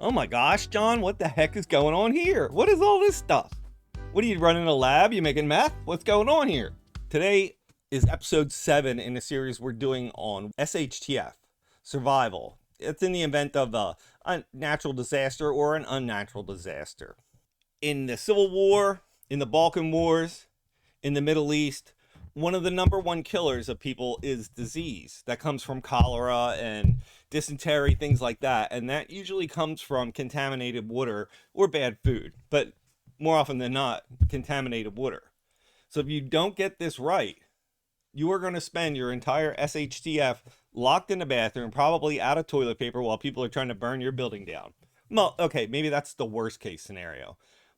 Oh my gosh, John, what the heck is going on here? What is all this stuff? What are you running a lab? You making meth? What's going on here? Today is episode 7 in a series we're doing on SHTF, survival. It's in the event of a natural disaster or an unnatural disaster. In the Civil War, in the Balkan Wars, in the Middle East, one of the number one killers of people is disease that comes from cholera and dysentery, things like that. And that usually comes from contaminated water or bad food, but more often than not, contaminated water. So if you don't get this right, you are going to spend your entire SHTF locked in a bathroom, probably out of toilet paper while people are trying to burn your building down. Well, okay, maybe that's the worst case scenario,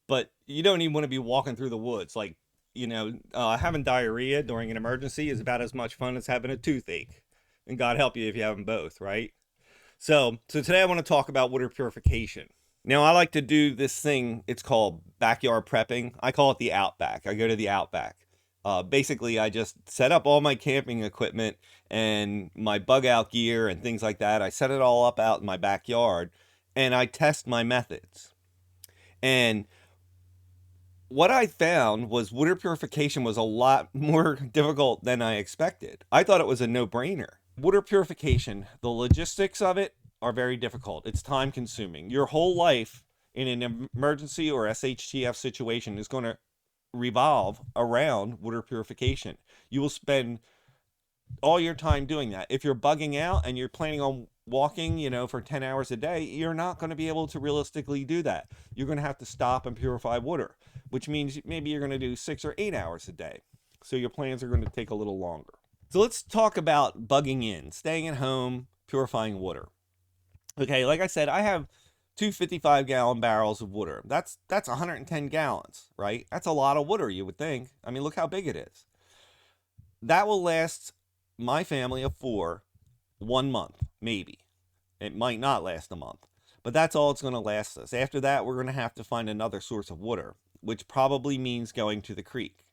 but you don't even want to be walking through the woods. Like, having diarrhea during an emergency is about as much fun as having a toothache. And God help you if you have them both, right? So today I want to talk about water purification. Now, I like to do this thing. It's called backyard prepping. I call it the Outback. I go to the Outback. Basically, I just set up all my camping equipment and my bug out gear and things like that. I set it all up out in my backyard and I test my methods. And what I found was water purification was a lot more difficult than I expected. I thought it was a no-brainer. Water purification, the logistics of it are very difficult. It's time consuming. Your whole life in an emergency or SHTF situation is going to revolve around water purification. You will spend all your time doing that. If you're bugging out and you're planning on walking, for 10 hours a day, you're not going to be able to realistically do that. You're going to have to stop and purify water, which means maybe you're going to do 6 or 8 hours a day. So your plans are going to take a little longer. So let's talk about bugging in, staying at home, purifying water. Okay, like I said, I have two 55-gallon barrels of water. That's 110 gallons, right? That's a lot of water, you would think. I mean, look how big it is. That will last my family of 4 1 month, maybe. It might not last a month, but that's all it's going to last us. After that, we're going to have to find another source of water, which probably means going to the creek.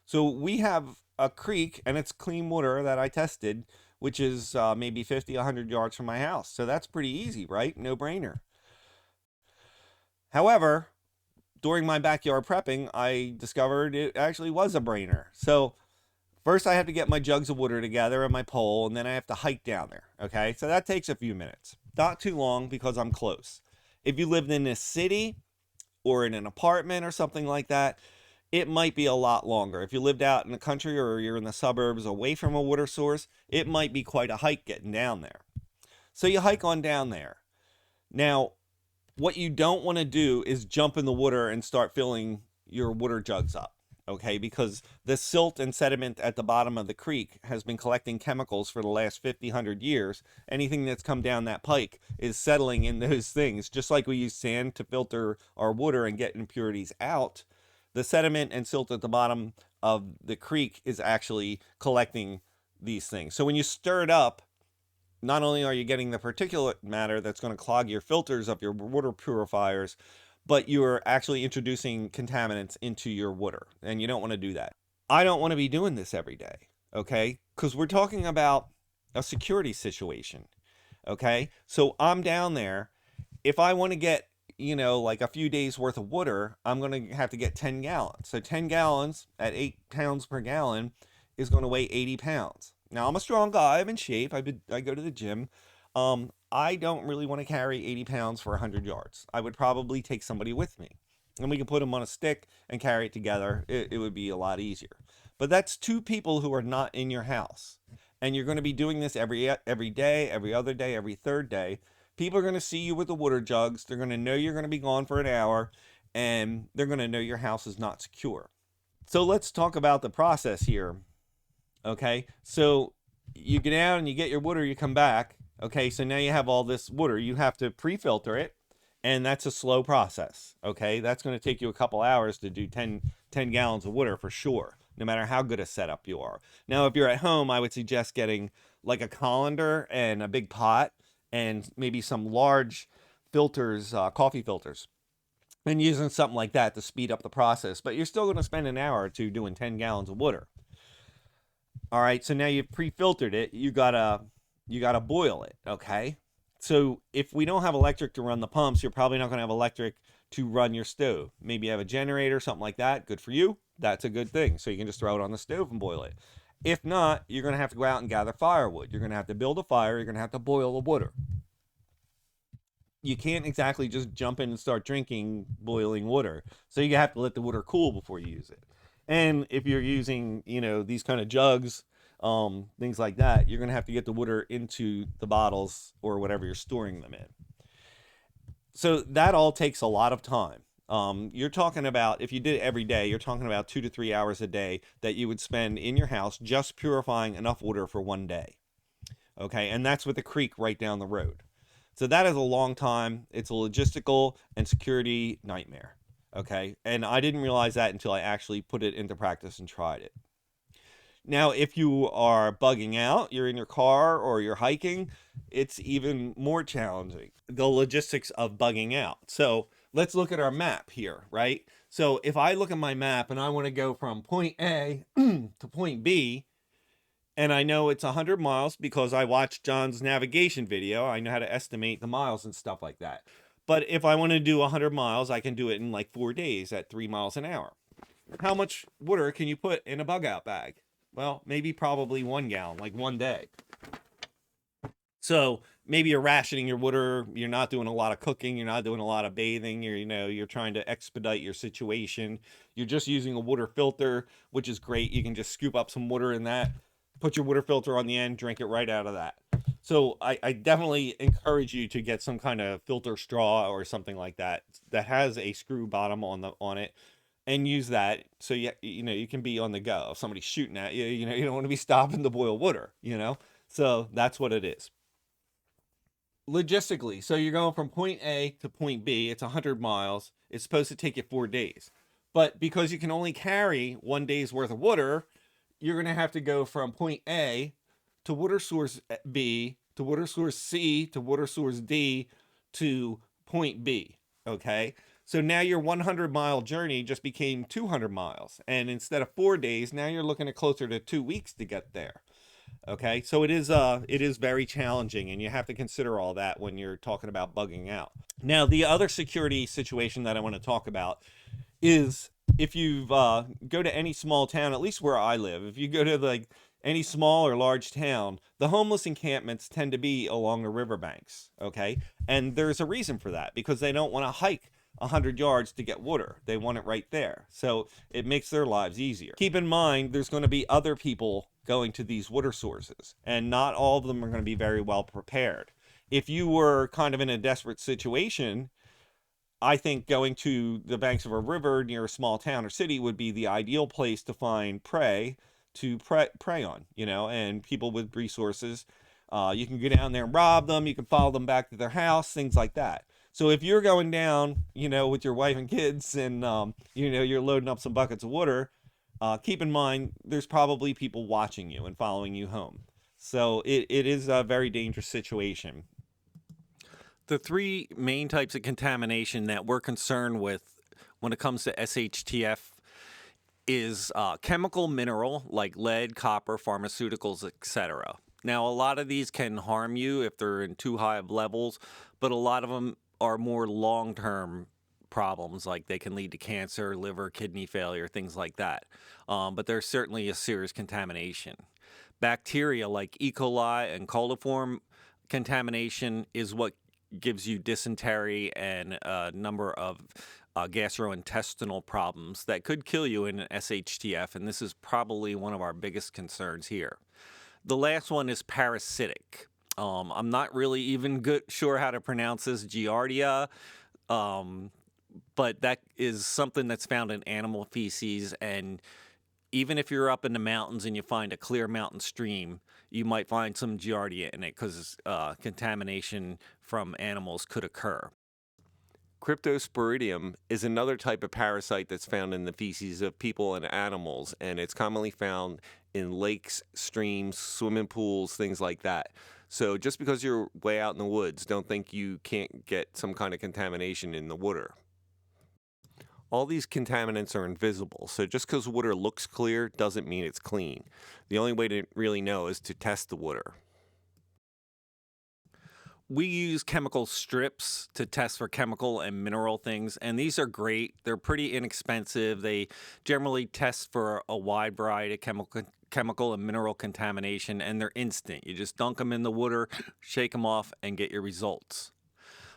So we have a creek, and it's clean water that I tested, which is maybe 50, 100 yards from my house. So that's pretty easy, right? No brainer. However, during my backyard prepping, I discovered it actually was a brainer. So first, I have to get my jugs of water together and my pole, and then I have to hike down there, okay? So that takes a few minutes. Not too long because I'm close. If you lived in a city or in an apartment or something like that, it might be a lot longer. If you lived out in the country or you're in the suburbs away from a water source, it might be quite a hike getting down there. So you hike on down there. Now, what you don't want to do is jump in the water and start filling your water jugs up. Okay, because the silt and sediment at the bottom of the creek has been collecting chemicals for the last 50, 100 years. Anything that's come down that pike is settling in those things. Just like we use sand to filter our water and get impurities out, the sediment and silt at the bottom of the creek is actually collecting these things. So when you stir it up, not only are you getting the particulate matter that's going to clog your filters of your water purifiers, but you're actually introducing contaminants into your water, and you don't want to do that. I don't want to be doing this every day, okay? Because we're talking about a security situation, okay? So I'm down there. If I want to get, like a few days worth of water, I'm going to have to get 10 gallons. So 10 gallons at 8 pounds per gallon is going to weigh 80 pounds. Now, I'm a strong guy. I'm in shape. I go to the gym. I don't really want to carry 80 pounds for 100 yards. I would probably take somebody with me. And we can put them on a stick and carry it together. It would be a lot easier. But that's 2 people who are not in your house. And you're going to be doing this every day, every other day, every third day. People are going to see you with the water jugs. They're going to know you're going to be gone for an hour. And they're going to know your house is not secure. So let's talk about the process here. Okay, so you get out and you get your water, you come back. Okay, so now you have all this water. You have to pre-filter it, and that's a slow process. Okay, that's going to take you a couple hours to do 10 gallons of water for sure, no matter how good a setup you are. Now, if you're at home, I would suggest getting like a colander and a big pot and maybe some large filters, coffee filters, and using something like that to speed up the process. But you're still going to spend an hour or two doing 10 gallons of water. All right, so now you've pre-filtered it. You gotta boil it, okay? So if we don't have electric to run the pumps, you're probably not going to have electric to run your stove. Maybe you have a generator, something like that. Good for you. That's a good thing. So you can just throw it on the stove and boil it. If not, you're going to have to go out and gather firewood. You're going to have to build a fire. You're going to have to boil the water. You can't exactly just jump in and start drinking boiling water. So you have to let the water cool before you use it. And if you're using, these kind of jugs, things like that, you're going to have to get the water into the bottles or whatever you're storing them in. So that all takes a lot of time. You're talking about, if you did it every day, you're talking about 2 to 3 hours a day that you would spend in your house just purifying enough water for one day. Okay, and that's with a creek right down the road. So that is a long time. It's a logistical and security nightmare. Okay, and I didn't realize that until I actually put it into practice and tried it. Now, if you are bugging out, you're in your car or you're hiking, it's even more challenging. The logistics of bugging out. So let's look at our map here, right? So if I look at my map and I want to go from point A to point B, and I know it's 100 miles because I watched John's navigation video. I know how to estimate the miles and stuff like that. But if I want to do 100 miles, I can do it in like 4 days at 3 miles an hour. How much water can you put in a bug out bag? Well, maybe probably 1 gallon, like one day. So maybe you're rationing your water. You're not doing a lot of cooking. You're not doing a lot of bathing. You're trying to expedite your situation. You're just using a water filter, which is great. You can just scoop up some water in that, put your water filter on the end, drink it right out of that. So I definitely encourage you to get some kind of filter straw or something like that that has a screw bottom on it, and use that so you can be on the go. If somebody's shooting at you, you don't want to be stopping to boil water. So that's what it is. Logistically, so you're going from point A to point B. It's 100 miles. It's supposed to take you 4 days. But because you can only carry 1 day's worth of water, you're going to have to go from point A to water source B to water source C to water source D to point B. Okay? So now your 100-mile journey just became 200 miles. And instead of 4 days, now you're looking at closer to 2 weeks to get there. Okay, so it is very challenging, and you have to consider all that when you're talking about bugging out. Now, the other security situation that I want to talk about is if you go to any small town, at least where I live, if you go to like any small or large town, the homeless encampments tend to be along the riverbanks. Okay, and there's a reason for that, because they don't want to hike 100 yards to get water. They want it right there. So it makes their lives easier. Keep in mind, there's going to be other people going to these water sources, and not all of them are going to be very well prepared. If you were kind of in a desperate situation, I think going to the banks of a river near a small town or city would be the ideal place to find prey to prey on, and people with resources. You can go down there and rob them. You can follow them back to their house, things like that. So if you're going down, with your wife and kids and, you're loading up some buckets of water, keep in mind, there's probably people watching you and following you home. So it is a very dangerous situation. The three main types of contamination that we're concerned with when it comes to SHTF is chemical, mineral, like lead, copper, pharmaceuticals, etc. Now, a lot of these can harm you if they're in too high of levels, but a lot of them are more long-term problems, like they can lead to cancer, liver, kidney failure, things like that. But there's certainly a serious contamination. Bacteria like E. coli and coliform contamination is what gives you dysentery and a number of gastrointestinal problems that could kill you in an SHTF, and this is probably one of our biggest concerns here. The last one is parasitic. I'm not really even sure how to pronounce this, Giardia, but that is something that's found in animal feces, and even if you're up in the mountains and you find a clear mountain stream, you might find some Giardia in it because contamination from animals could occur. Cryptosporidium is another type of parasite that's found in the feces of people and animals, and it's commonly found in lakes, streams, swimming pools, things like that. So just because you're way out in the woods, don't think you can't get some kind of contamination in the water. All these contaminants are invisible, so just because water looks clear doesn't mean it's clean. The only way to really know is to test the water. we use chemical strips to test for chemical and mineral things, and these are great. They're pretty inexpensive. They generally test for a wide variety of chemical and mineral contamination, and they're instant. You just dunk them in the water, shake them off, and get your results.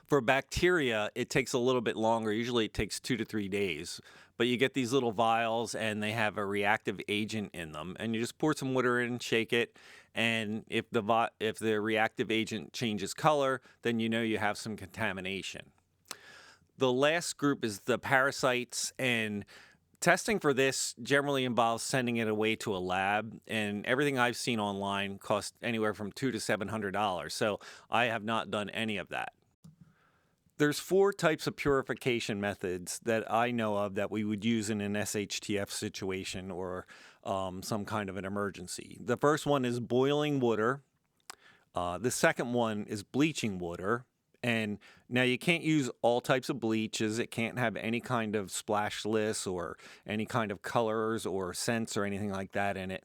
For bacteria, it takes a little bit longer. Usually it takes 2 to 3 days. But you get these little vials, and they have a reactive agent in them. And you just pour some water in, shake it, and if the reactive agent changes color, then you know you have some contamination. The last group is the parasites, and testing for this generally involves sending it away to a lab, and everything I've seen online costs anywhere from $200 to $700. So I have not done any of that. There's 4 types of purification methods that I know of that we would use in an SHTF situation or some kind of an emergency. The first one is boiling water. The second one is bleaching water. And now you can't use all types of bleaches. It can't have any kind of splashless or any kind of colors or scents or anything like that in it.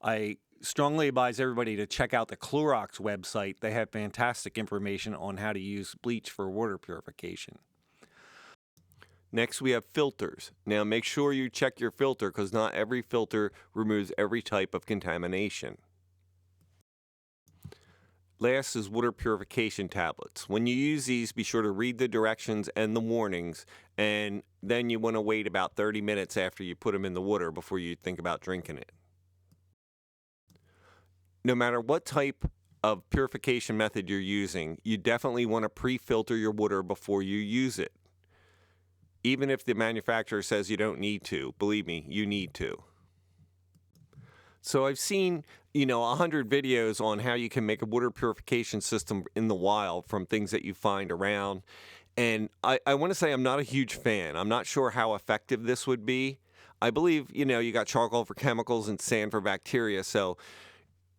I strongly advise everybody to check out the CHLOROX website. They have fantastic information on how to use bleach for water purification. Next, we have filters. Now, make sure you check your filter because not every filter removes every type of contamination. Last is water purification tablets. When you use these, be sure to read the directions and the warnings, and then you want to wait about 30 minutes after you put them in the water before you think about drinking it. No matter what type of purification method you're using, you definitely want to pre-filter your water before you use it. Even if the manufacturer says you don't need to, believe me, you need to. So I've seen, 100 videos on how you can make a water purification system in the wild from things that you find around. And I want to say I'm not a huge fan. I'm not sure how effective this would be. I believe, you got charcoal for chemicals and sand for bacteria, so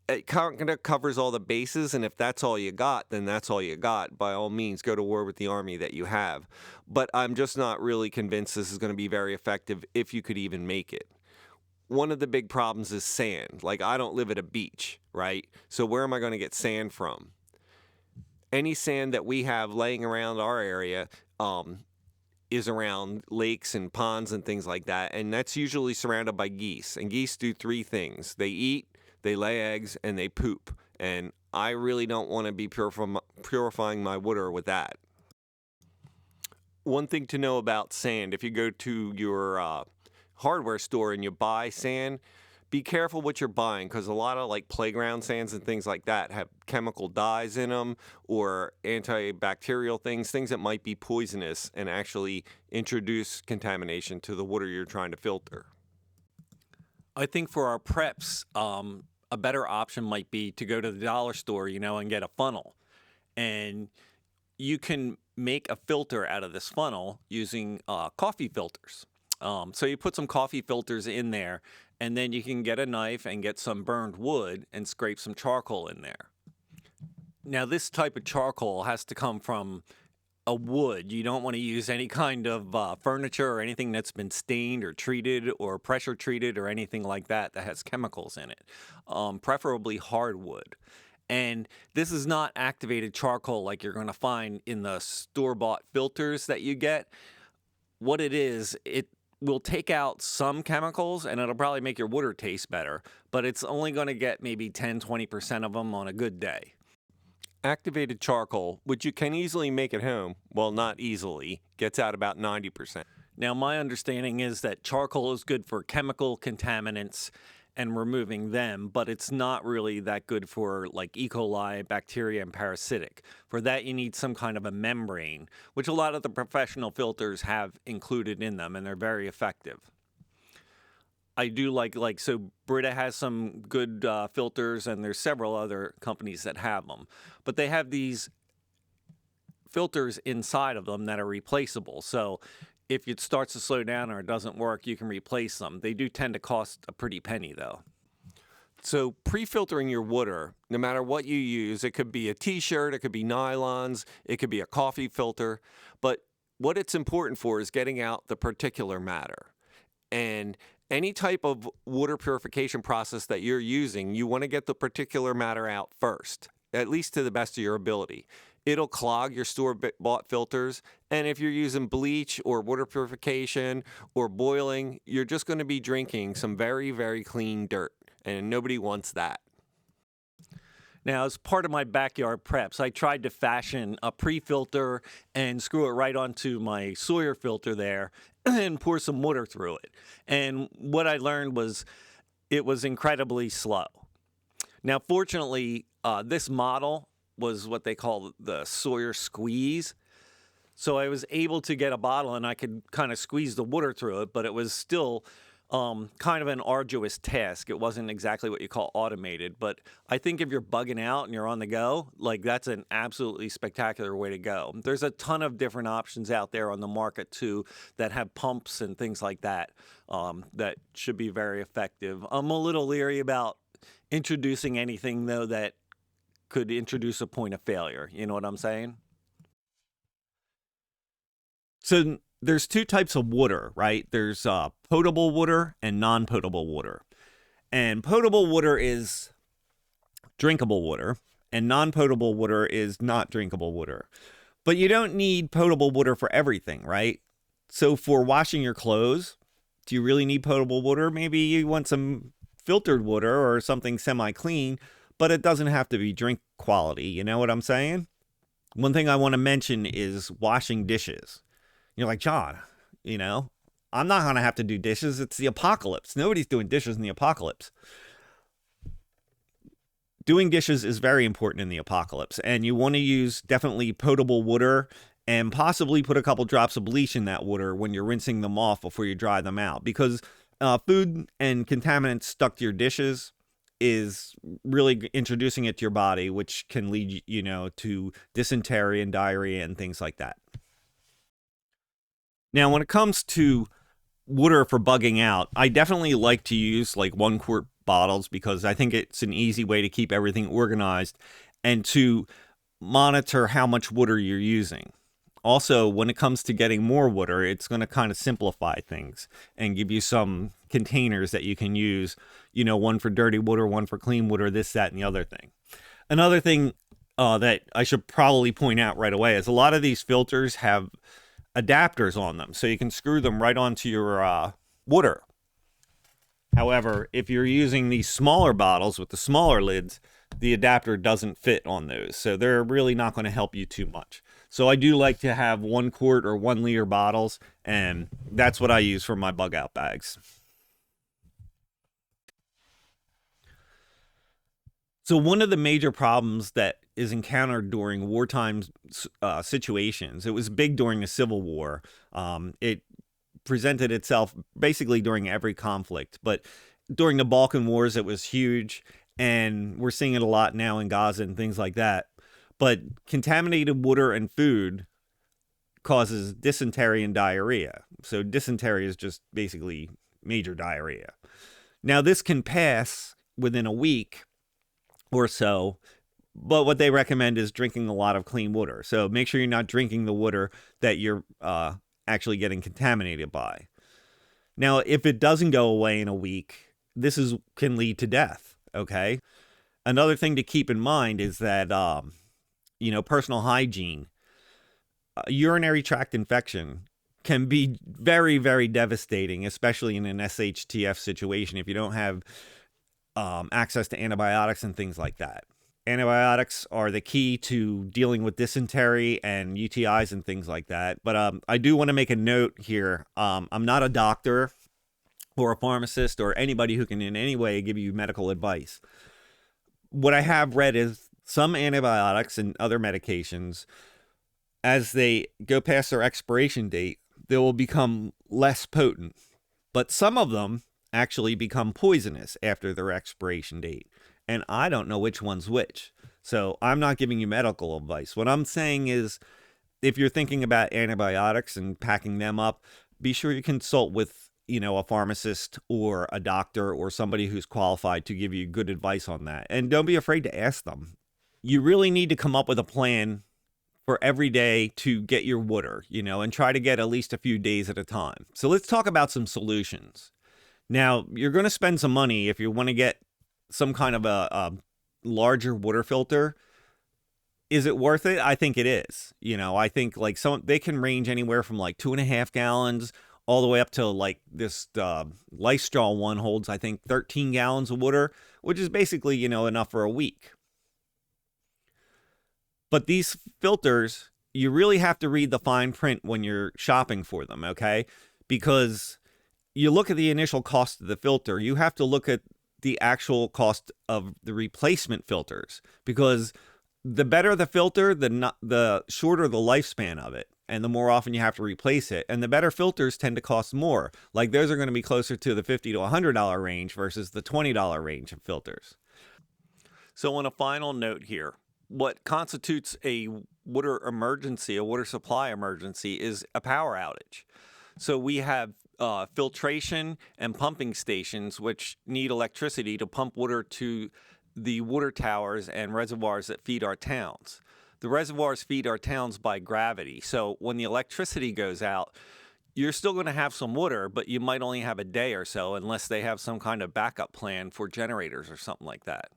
it kind of covers all the bases, and if that's all you got, then that's all you got. By all means, go to war with the army that you have. But I'm just not really convinced this is going to be very effective if you could even make it. One of the big problems is sand. Like, I don't live at a beach, right? So where am I going to get sand from? Any sand that we have laying around our area is around lakes and ponds and things like that, and that's usually surrounded by geese. And geese do 3 things. They eat, they lay eggs, and they poop. And I really don't want to be purifying my water with that. One thing to know about sand, if you go to your hardware store and you buy sand, be careful what you're buying, because a lot of like playground sands and things like that have chemical dyes in them or antibacterial things that might be poisonous and actually introduce contamination to the water you're trying to filter. I think for our preps, a better option might be to go to the dollar store, and get a funnel. And you can make a filter out of this funnel using coffee filters. So you put some coffee filters in there, and then you can get a knife and get some burned wood and scrape some charcoal in there. Now, this type of charcoal has to come from a wood. You don't want to use any kind of furniture or anything that's been stained or treated or pressure treated or anything like that that has chemicals in it, preferably hardwood. And this is not activated charcoal like you're going to find in the store-bought filters that you get. What it is, it will take out some chemicals and it'll probably make your water taste better, but it's only going to get maybe 10-20% of them on a good day. Activated charcoal, which you can easily make at home, well, not easily, gets out about 90%. Now, my understanding is that charcoal is good for chemical contaminants and removing them, but it's not really that good for like E. coli, bacteria, and parasitic. For that, you need some kind of a membrane, which a lot of the professional filters have included in them, and they're very effective. I do like so BRITA has some good filters, and there's several other companies that have them. But they have these filters inside of them that are replaceable. So if it starts to slow down or it doesn't work, you can replace them. They do tend to cost a pretty penny, though. So pre-filtering your water, no matter what you use, it could be a t-shirt, it could be nylons, it could be a coffee filter. But what it's important for is getting out the particulate matter. And any type of water purification process that you're using, you want to get the particulate matter out first, at least to the best of your ability. It'll clog your store-bought filters, and if you're using bleach or water purification or boiling, you're just going to be drinking some very, very clean dirt, and nobody wants that. Now, as part of my backyard preps, I tried to fashion a pre-filter and screw it right onto my Sawyer filter there and pour some water through it. And what I learned was it was incredibly slow. Now, fortunately, this model was what they call the Sawyer squeeze. So I was able to get a bottle and I could kind of squeeze the water through it, but it was still kind of an arduous task. It wasn't exactly what you call automated, but I think if you're bugging out and you're on the go, like that's an absolutely spectacular way to go. There's a ton of different options out there on the market too that have pumps and things like that that should be very effective. I'm a little leery about introducing anything though that could introduce a point of failure. You know what I'm saying? So there's two types of water, right? There's potable water and non-potable water. And potable water is drinkable water, and non-potable water is not drinkable water. But you don't need potable water for everything, right? So for washing your clothes, do you really need potable water? Maybe you want some filtered water or something semi-clean, but it doesn't have to be drink quality. You know what I'm saying? One thing I want to mention is washing dishes. You're like, John, you know, I'm not going to have to do dishes. It's the apocalypse. Nobody's doing dishes in the apocalypse. Doing dishes is very important in the apocalypse, and you want to use definitely potable water and possibly put a couple drops of bleach in that water when you're rinsing them off before you dry them out, because food and contaminants stuck to your dishes is really introducing it to your body, which can lead, you know, to dysentery and diarrhea and things like that. Now, when it comes to water for bugging out, I definitely like to use like 1 quart bottles because I think it's an easy way to keep everything organized and to monitor how much water you're using. Also, when it comes to getting more water, it's going to kind of simplify things and give you some containers that you can use, you know, one for dirty water, one for clean water, this, that, and the other thing. Another thing that I should probably point out right away is a lot of these filters have adapters on them, so you can screw them right onto your water. However, if you're using these smaller bottles with the smaller lids, the adapter doesn't fit on those, so they're really not going to help you too much. So I do like to have 1 quart or 1 liter bottles, and that's what I use for my bug out bags. So one of the major problems that is encountered during wartime situations, it was big during the Civil War. It presented itself basically during every conflict, but during the Balkan Wars, it was huge, and we're seeing it a lot now in Gaza and things like that. But contaminated water and food causes dysentery and diarrhea. So dysentery is just basically major diarrhea. Now, this can pass within a week or so, but what they recommend is drinking a lot of clean water. So make sure you're not drinking the water that you're actually getting contaminated by. Now, if it doesn't go away in a week, this can lead to death, okay? Another thing to keep in mind is that, you know, personal hygiene, urinary tract infection can be very, very devastating, especially in an SHTF situation if you don't have access to antibiotics and things like that. Antibiotics are the key to dealing with dysentery and UTIs and things like that. But I do want to make a note here. I'm not a doctor or a pharmacist or anybody who can in any way give you medical advice. What I have read is some antibiotics and other medications, as they go past their expiration date, they will become less potent. But some of them actually become poisonous after their expiration date. And I don't know which one's which. So I'm not giving you medical advice. What I'm saying is, if you're thinking about antibiotics and packing them up, be sure you consult with, you know, a pharmacist or a doctor or somebody who's qualified to give you good advice on that. And don't be afraid to ask them. You really need to come up with a plan for every day to get your water, you know, and try to get at least a few days at a time. So let's talk about some solutions. Now, you're going to spend some money if you want to get some kind of a larger water filter. Is it worth it? I think it is. You know, I think like they can range anywhere from like 2.5 gallons all the way up to like this LifeStraw one holds, I think, 13 gallons of water, which is basically, you know, enough for a week. But these filters, you really have to read the fine print when you're shopping for them, okay? Because you look at the initial cost of the filter, you have to look at the actual cost of the replacement filters, because the better the filter, the shorter the lifespan of it, and the more often you have to replace it. And the better filters tend to cost more. Like those are going to be closer to the $50 to $100 range versus the $20 range of filters. So on a final note here, what constitutes a water emergency, a water supply emergency, is a power outage. So we have filtration and pumping stations which need electricity to pump water to the water towers and reservoirs that feed our towns. The reservoirs feed our towns by gravity. So when the electricity goes out, you're still going to have some water, but you might only have a day or so unless they have some kind of backup plan for generators or something like that.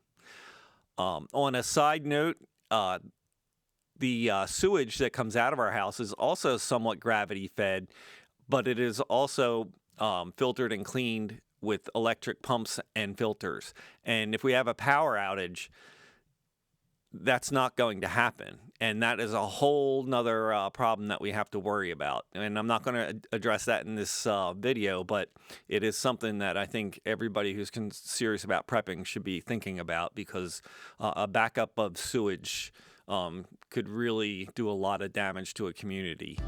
On a side note, the sewage that comes out of our house is also somewhat gravity fed, but it is also filtered and cleaned with electric pumps and filters. And if we have a power outage, that's not going to happen. And that is a whole nother problem that we have to worry about. And I'm not going to address that in this video, but it is something that I think everybody who's serious about prepping should be thinking about, because a backup of sewage could really do a lot of damage to a community.